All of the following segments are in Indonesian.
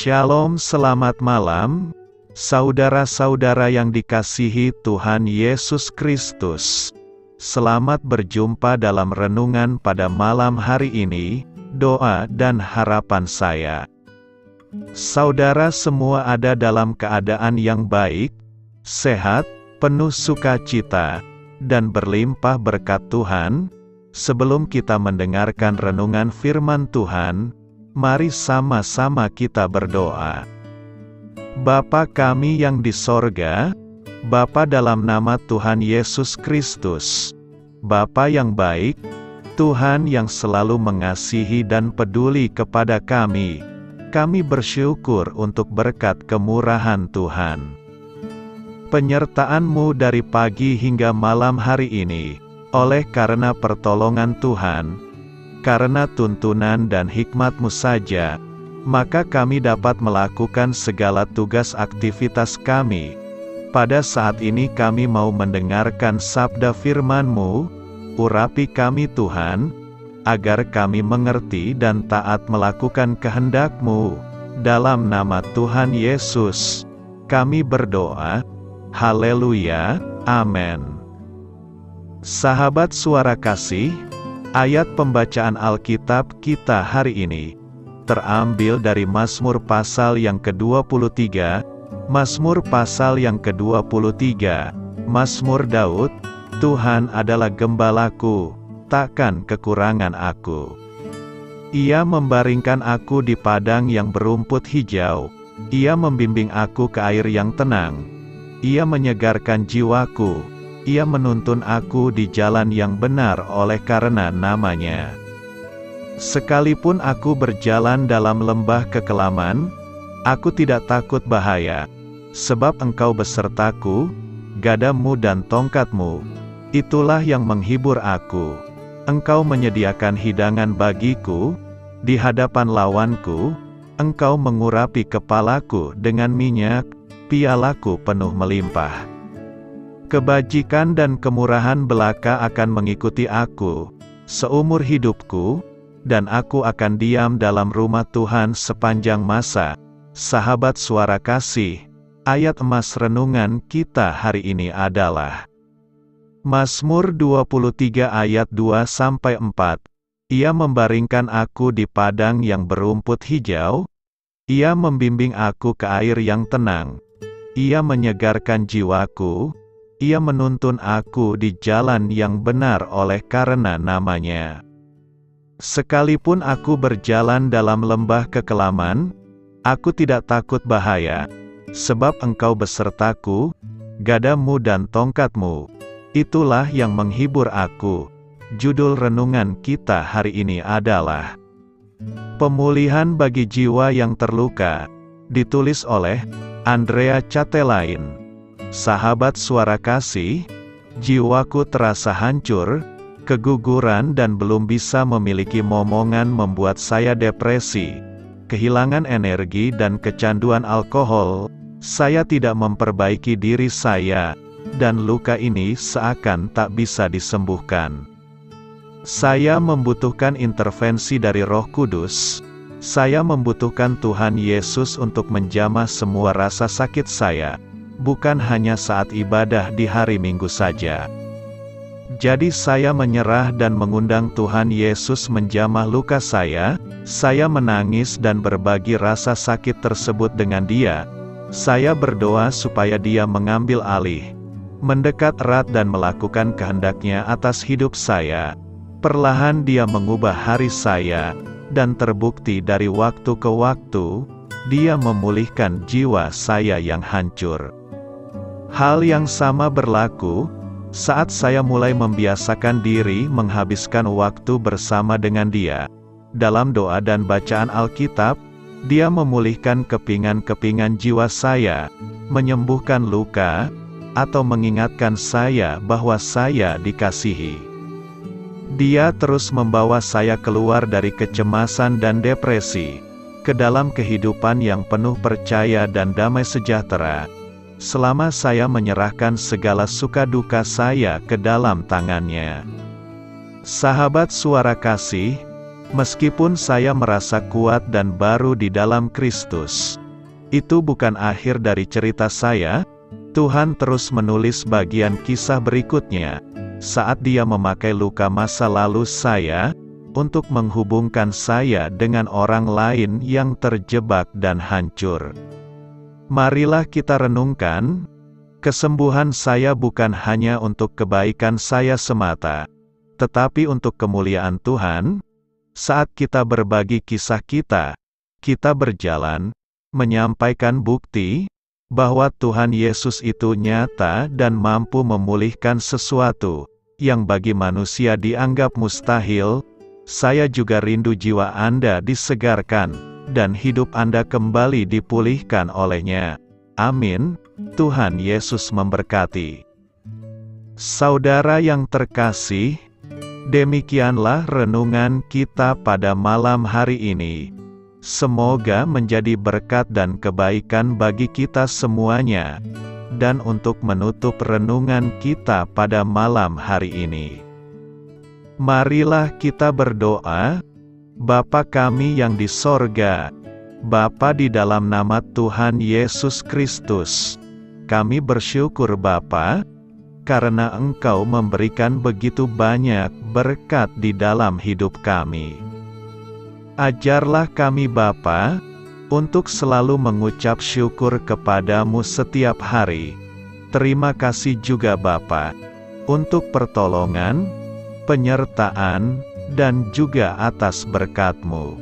Shalom, selamat malam, saudara-saudara yang dikasihi Tuhan Yesus Kristus. Selamat berjumpa dalam renungan pada malam hari ini, doa dan harapan saya. Saudara semua ada dalam keadaan yang baik, sehat, penuh sukacita, dan berlimpah berkat Tuhan. Sebelum kita mendengarkan renungan firman Tuhan, mari sama-sama kita berdoa. Bapa kami yang di sorga, Bapa dalam nama Tuhan Yesus Kristus, Bapa yang baik, Tuhan yang selalu mengasihi dan peduli kepada kami bersyukur untuk berkat kemurahan Tuhan. Penyertaan-Mu dari pagi hingga malam hari ini, oleh karena pertolongan Tuhan, karena tuntunan dan hikmat-Mu saja, maka kami dapat melakukan segala tugas aktivitas kami. Pada saat ini kami mau mendengarkan sabda firman-Mu, urapi kami Tuhan, agar kami mengerti dan taat melakukan kehendak-Mu. Dalam nama Tuhan Yesus, kami berdoa. Haleluya, amin. Sahabat suara kasih, ayat pembacaan Alkitab kita hari ini terambil dari Mazmur pasal yang ke-23, Mazmur pasal yang ke-23, Mazmur Daud, Tuhan adalah gembalaku, takkan kekurangan aku. Ia membaringkan aku di padang yang berumput hijau, Ia membimbing aku ke air yang tenang, Ia menyegarkan jiwaku, Ia menuntun aku di jalan yang benar oleh karena nama-Nya. Sekalipun aku berjalan dalam lembah kekelaman, aku tidak takut bahaya, sebab Engkau besertaku, gadamu dan tongkatmu, itulah yang menghibur aku. Engkau menyediakan hidangan bagiku, di hadapan lawanku, Engkau mengurapi kepalaku dengan minyak, pialaku penuh melimpah. Kebajikan dan kemurahan belaka akan mengikuti aku seumur hidupku, dan aku akan diam dalam rumah Tuhan sepanjang masa. Sahabat suara kasih, ayat emas renungan kita hari ini adalah Mazmur 23 ayat 2-4. Ia membaringkan aku di padang yang berumput hijau, Ia membimbing aku ke air yang tenang, Ia menyegarkan jiwaku, Ia menuntun aku di jalan yang benar oleh karena nama-Nya. Sekalipun aku berjalan dalam lembah kekelaman, aku tidak takut bahaya, sebab Engkau besertaku, gadamu dan tongkatmu, itulah yang menghibur aku. Judul renungan kita hari ini adalah Pemulihan bagi jiwa yang terluka, ditulis oleh Andrea Catelain. Sahabat suara kasih, jiwaku terasa hancur, keguguran dan belum bisa memiliki momongan membuat saya depresi, kehilangan energi dan kecanduan alkohol. Saya tidak memperbaiki diri saya, dan luka ini seakan tak bisa disembuhkan. Saya membutuhkan intervensi dari Roh Kudus. Saya membutuhkan Tuhan Yesus untuk menjamah semua rasa sakit saya, bukan hanya saat ibadah di hari Minggu saja. Jadi saya menyerah dan mengundang Tuhan Yesus menjamah luka saya menangis dan berbagi rasa sakit tersebut dengan Dia. Saya berdoa supaya Dia mengambil alih, mendekat erat dan melakukan kehendak-Nya atas hidup saya. Perlahan Dia mengubah hari saya, dan terbukti dari waktu ke waktu, Dia memulihkan jiwa saya yang hancur. Hal yang sama berlaku saat saya mulai membiasakan diri menghabiskan waktu bersama dengan Dia. Dalam doa dan bacaan Alkitab, Dia memulihkan kepingan-kepingan jiwa saya, menyembuhkan luka, atau mengingatkan saya bahwa saya dikasihi. Dia terus membawa saya keluar dari kecemasan dan depresi, ke dalam kehidupan yang penuh percaya dan damai sejahtera. Selama saya menyerahkan segala suka duka saya ke dalam tangan-Nya. Sahabat suara kasih, Meskipun saya merasa kuat dan baru di dalam Kristus, itu bukan akhir dari cerita saya. Tuhan terus menulis bagian kisah berikutnya, saat Dia memakai luka masa lalu saya, untuk menghubungkan saya dengan orang lain yang terjebak dan hancur. Marilah kita renungkan, kesembuhan saya bukan hanya untuk kebaikan saya semata, tetapi untuk kemuliaan Tuhan. Saat kita berbagi kisah kita berjalan, menyampaikan bukti, bahwa Tuhan Yesus itu nyata dan mampu memulihkan sesuatu, yang bagi manusia dianggap mustahil. Saya juga rindu jiwa Anda disegarkan, dan hidup Anda kembali dipulihkan olehnya. Amin. Tuhan Yesus memberkati. Saudara yang terkasih, demikianlah renungan kita pada malam hari ini. Semoga menjadi berkat dan kebaikan bagi kita semuanya. Dan untuk menutup renungan kita pada malam hari ini, marilah kita berdoa. Bapa kami yang di sorga, Bapa, di dalam nama Tuhan Yesus Kristus, kami bersyukur Bapa, karena Engkau memberikan begitu banyak berkat di dalam hidup kami. Ajarlah kami Bapa, untuk selalu mengucap syukur kepadamu setiap hari. Terima kasih juga Bapa, untuk pertolongan, penyertaan, dan juga atas berkat-Mu.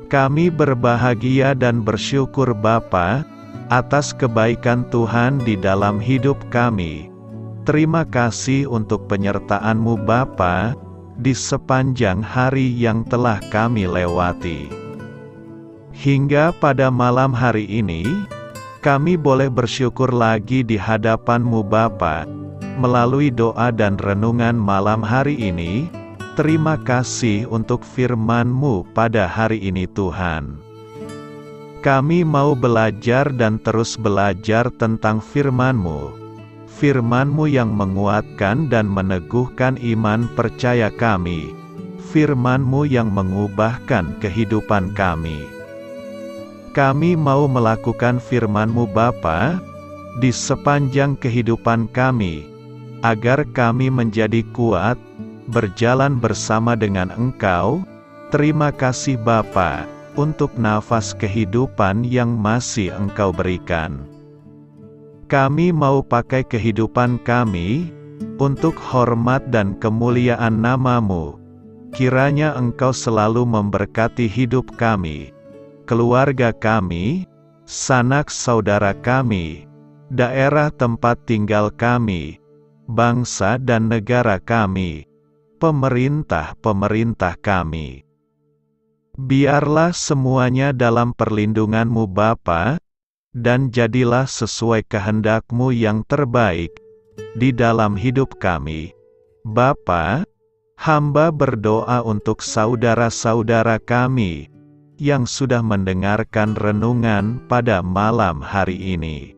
Kami berbahagia dan bersyukur Bapa, atas kebaikan Tuhan di dalam hidup kami. Terima kasih untuk penyertaan-Mu Bapa, di sepanjang hari yang telah kami lewati. Hingga pada malam hari ini, kami boleh bersyukur lagi di hadapan-Mu Bapa, melalui doa dan renungan malam hari ini. Terima kasih untuk firman-Mu pada hari ini Tuhan. Kami mau belajar dan terus belajar tentang firman-Mu. Firman-Mu yang menguatkan dan meneguhkan iman percaya kami. Firman-Mu yang mengubahkan kehidupan kami. Kami mau melakukan firman-Mu Bapa, di sepanjang kehidupan kami, agar kami menjadi kuat, berjalan bersama dengan Engkau. Terima kasih Bapa, untuk nafas kehidupan yang masih Engkau berikan. Kami mau pakai kehidupan kami, untuk hormat dan kemuliaan nama-Mu. Kiranya Engkau selalu memberkati hidup kami, keluarga kami, sanak saudara kami, daerah tempat tinggal kami, bangsa dan negara kami, pemerintah-pemerintah kami. Biarlah semuanya dalam perlindungan-Mu Bapa, dan jadilah sesuai kehendak-Mu yang terbaik, di dalam hidup kami. Bapa, hamba berdoa untuk saudara-saudara kami, yang sudah mendengarkan renungan pada malam hari ini.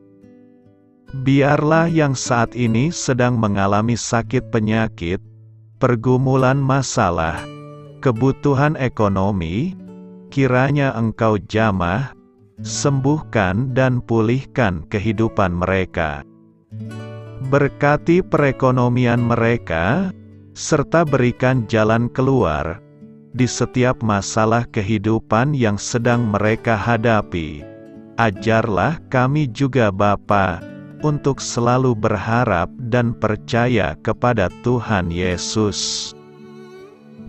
Biarlah yang saat ini sedang mengalami sakit penyakit, pergumulan masalah, kebutuhan ekonomi, kiranya Engkau jamah, sembuhkan dan pulihkan kehidupan mereka. Berkati perekonomian mereka, serta berikan jalan keluar, di setiap masalah kehidupan yang sedang mereka hadapi. Ajarlah kami juga Bapa, untuk selalu berharap dan percaya kepada Tuhan Yesus.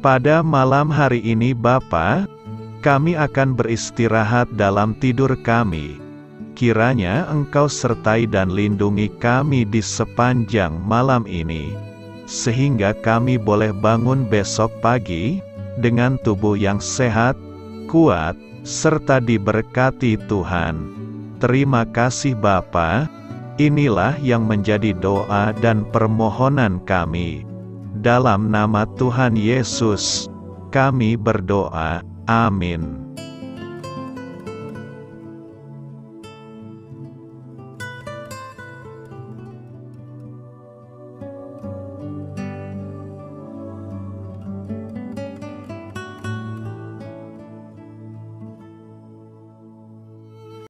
Pada malam hari ini Bapa, kami akan beristirahat dalam tidur kami. Kiranya Engkau sertai dan lindungi kami di sepanjang malam ini, sehingga kami boleh bangun besok pagi, dengan tubuh yang sehat, kuat, serta diberkati Tuhan. Terima kasih Bapa. Inilah yang menjadi doa dan permohonan kami. Dalam nama Tuhan Yesus, kami berdoa. Amin.